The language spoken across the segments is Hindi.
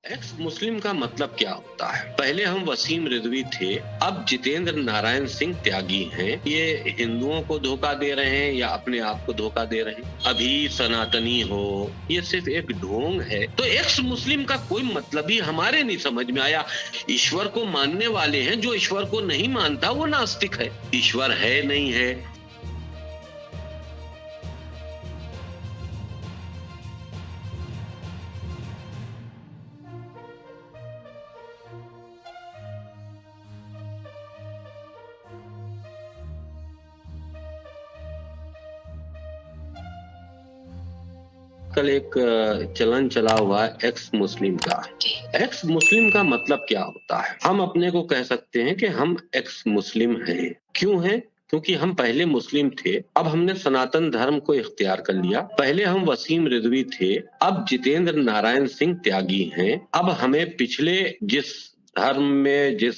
एक्स मुस्लिम का मतलब क्या होता है? पहले हम वसीम रिजवी थे, अब जितेंद्र नारायण सिंह त्यागी हैं। ये हिंदुओं को धोखा दे रहे हैं या अपने आप को धोखा दे रहे हैं? अभी सनातनी हो, ये सिर्फ एक ढोंग है। तो एक्स मुस्लिम का कोई मतलब ही हमारे नहीं समझ में आया। ईश्वर को मानने वाले हैं, जो ईश्वर को नहीं मानता वो नास्तिक है। ईश्वर है नहीं है, कल एक चलन चला हुआ है एक्स मुस्लिम का। एक्स मुस्लिम का मतलब क्या होता है? हम अपने को कह सकते हैं कि हम एक्स मुस्लिम हैं। क्यों हैं? क्योंकि हम पहले मुस्लिम थे, अब हमने सनातन धर्म को इख्तियार कर लिया। पहले हम वसीम रिजवी थे, अब जितेंद्र नारायण सिंह त्यागी हैं। अब हमें पिछले जिस धर्म में, जिस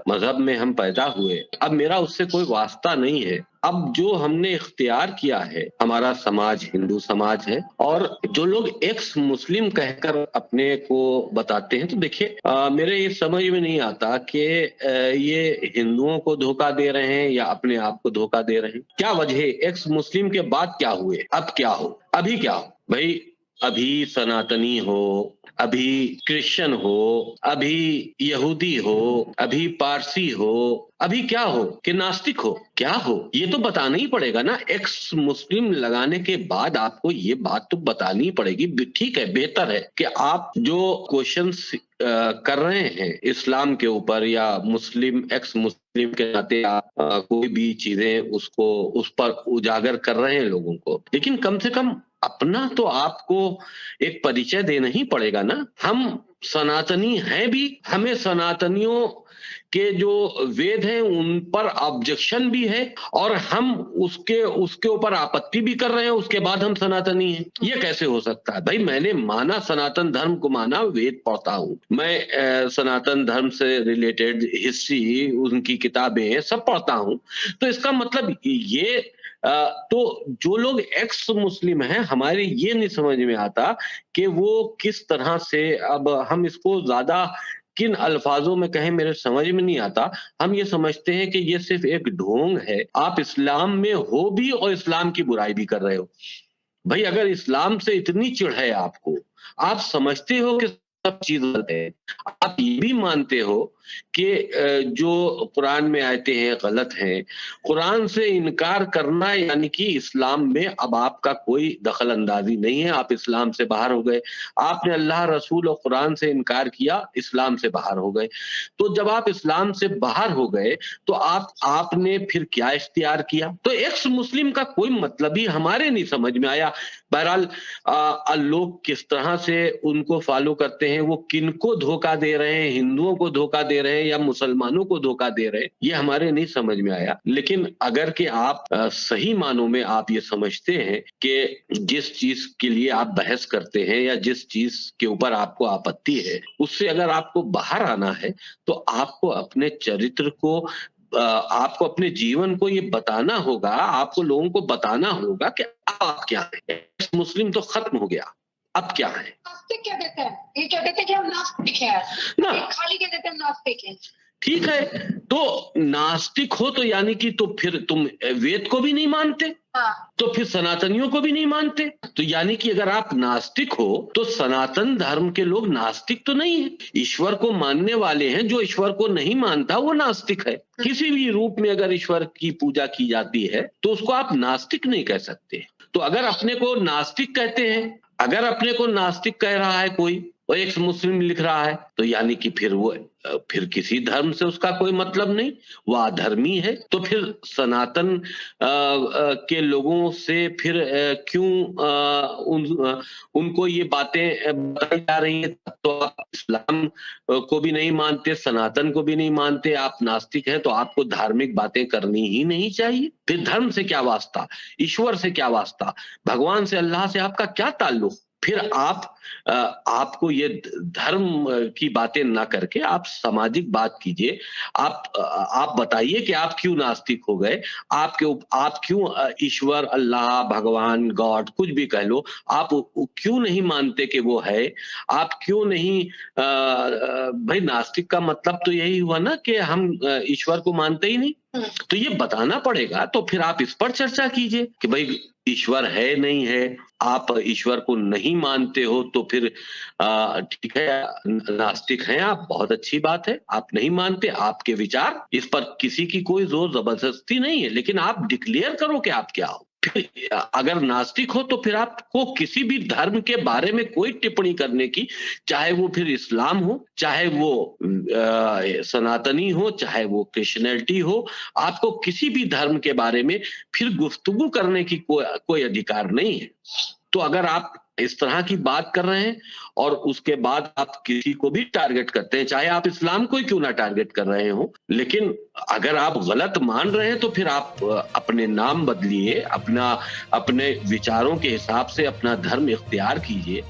मजहब में हम पैदा हुए, अब मेरा उससे कोई वास्ता नहीं है। अब जो हमने इख्तियार किया है, हमारा समाज हिंदू समाज है। और जो लोग एक्स मुस्लिम कहकर अपने को बताते हैं, तो देखिए मेरे ये समझ में नहीं आता कि ये हिंदुओं को धोखा दे रहे हैं या अपने आप को धोखा दे रहे हैं। क्या वजह? एक्स मुस्लिम के बाद क्या हुए, अब क्या हो, अभी क्या हो? भाई अभी सनातनी हो, अभी क्रिश्चियन हो, अभी यहूदी हो, अभी पारसी हो, अभी क्या हो कि नास्तिक हो? क्या हो ये तो बताना ही पड़ेगा ना। एक्स मुस्लिम लगाने के बाद आपको ये बात तो बतानी पड़ेगी। ठीक है, बेहतर है कि आप जो क्वेश्चंस कर रहे हैं इस्लाम के ऊपर या मुस्लिम एक्स मुस्लिम के नाते आप कोई भी चीजें उसको उस पर उजागर कर रहे हैं लोगों को, लेकिन कम से कम अपना तो आपको एक परिचय देना ही पड़ेगा ना। हम सनातनी हैं भी, हमें सनातनियों के जो वेद हैं उन पर ऑब्जेक्शन भी है, और हम उसके उसके ऊपर आपत्ति भी कर रहे हैं, उसके बाद हम सनातनी हैं। ये कैसे हो सकता है? भाई मैंने माना, सनातन धर्म को माना, वेद पढ़ता हूँ मैं, सनातन धर्म से रिलेटेड हिस्ट्री, उनकी किताबें सब पढ़ता हूँ। तो इसका मतलब ये तो जो लोग एक्स मुस्लिम हैं, हमारे ये नहीं समझ में आता कि वो किस तरह से, अब हम इसको ज्यादा किन अल्फाजों में कहें मेरे समझ में नहीं आता। हम ये समझते हैं कि ये सिर्फ एक ढोंग है। आप इस्लाम में हो भी और इस्लाम की बुराई भी कर रहे हो। भाई अगर इस्लाम से इतनी चिढ़ है आपको, आप समझते हो कि सब चीज गलत है, आप ये भी मानते हो कि जो कुरान में आयते हैं गलत हैं, कुरान से इनकार करना यानी कि इस्लाम में अब आपका कोई दखल अंदाजी नहीं है, आप इस्लाम से बाहर हो गए। आपने अल्लाह रसूल और कुरान से इनकार किया, इस्लाम से बाहर हो गए। तो जब आप इस्लाम से बाहर हो गए तो आपने फिर क्या इख्तियार किया? तो एक्स मुस्लिम का कोई मतलब ही हमारे नहीं समझ में आया। बहरहाल लोग किस तरह से उनको फॉलो करते हैं, वो किनको धोखा दे रहे हैं, हिंदुओं को धोखा दे रहे हैं या मुसलमानों को धोखा दे रहे हैं, ये हमारे नहीं समझ में आया। लेकिन अगर कि आप सही मानों में आप ये समझते हैं कि जिस चीज के लिए आप बहस करते हैं या जिस चीज के ऊपर आपको आपत्ति है, उससे अगर आपको बाहर आना है, तो आपको अपने चरित्र को, आपको अपने जीवन को ये बताना होगा, आपको लोगों को बताना होगा कि आप क्या है। मुस्लिम तो खत्म हो गया, अब क्या है? नास्तिक क्या कहते हैं? ये क्या कहते हैं कि हम नास्तिक हैं ना, ये खाली क्या कहते हैं? नास्तिक हैं। ठीक है, तो नास्तिक हो तो यानी कि तो फिर तुम वेद को भी नहीं मानते, हाँ। तो फिर सनातनियों को भी नहीं मानते। तो यानी कि अगर आप नास्तिक हो तो सनातन धर्म के लोग नास्तिक तो नहीं है। ईश्वर को मानने वाले हैं, जो ईश्वर को नहीं मानता वो नास्तिक है। किसी भी रूप में अगर ईश्वर की पूजा की जाती है तो उसको आप नास्तिक नहीं कह सकते। तो अगर अपने को नास्तिक कहते हैं, अगर अपने को नास्तिक कह रहा है कोई और एक मुस्लिम लिख रहा है, तो यानी कि फिर वो फिर किसी धर्म से उसका कोई मतलब नहीं, वो अधर्मी है। तो फिर सनातन के लोगों से फिर क्यों उनको ये बातें बताई जा रही है? तो आप इस्लाम को भी नहीं मानते, सनातन को भी नहीं मानते, आप नास्तिक हैं, तो आपको धार्मिक बातें करनी ही नहीं चाहिए। फिर धर्म से क्या वास्ता, ईश्वर से क्या वास्ता, भगवान से, अल्लाह से आपका क्या ताल्लुक? फिर आपको ये धर्म की बातें ना करके आप सामाजिक बात कीजिए। आप बताइए कि आप क्यों नास्तिक हो गए, आप क्यों ईश्वर, अल्लाह, भगवान, गॉड कुछ भी कह लो, आप क्यों नहीं मानते कि वो है? आप क्यों नहीं भाई नास्तिक का मतलब तो यही हुआ ना कि हम ईश्वर को मानते ही नहीं। तो ये बताना पड़ेगा, तो फिर आप इस पर चर्चा कीजिए कि भाई ईश्वर है नहीं है, आप ईश्वर को नहीं मानते हो तो फिर ठीक है, नास्तिक हैं आप, बहुत अच्छी बात है। आप नहीं मानते, आपके विचार, इस पर किसी की कोई जोर जबरदस्ती नहीं है, लेकिन आप डिक्लेयर करो कि आप क्या हो। फिर अगर नास्तिक हो तो फिर आपको किसी भी धर्म के बारे में कोई टिप्पणी करने की, चाहे वो फिर इस्लाम हो, चाहे वो सनातनी हो, चाहे वो क्रिश्चियनिटी हो, आपको किसी भी धर्म के बारे में फिर गुफ्तगू करने की कोई अधिकार नहीं है। तो अगर आप इस तरह की बात कर रहे हैं और उसके बाद आप किसी को भी टारगेट करते हैं, चाहे आप इस्लाम को ही क्यों ना टारगेट कर रहे हो, लेकिन अगर आप गलत मान रहे हैं तो फिर आप अपने नाम बदलिए, अपने विचारों के हिसाब से अपना धर्म इख्तियार कीजिए।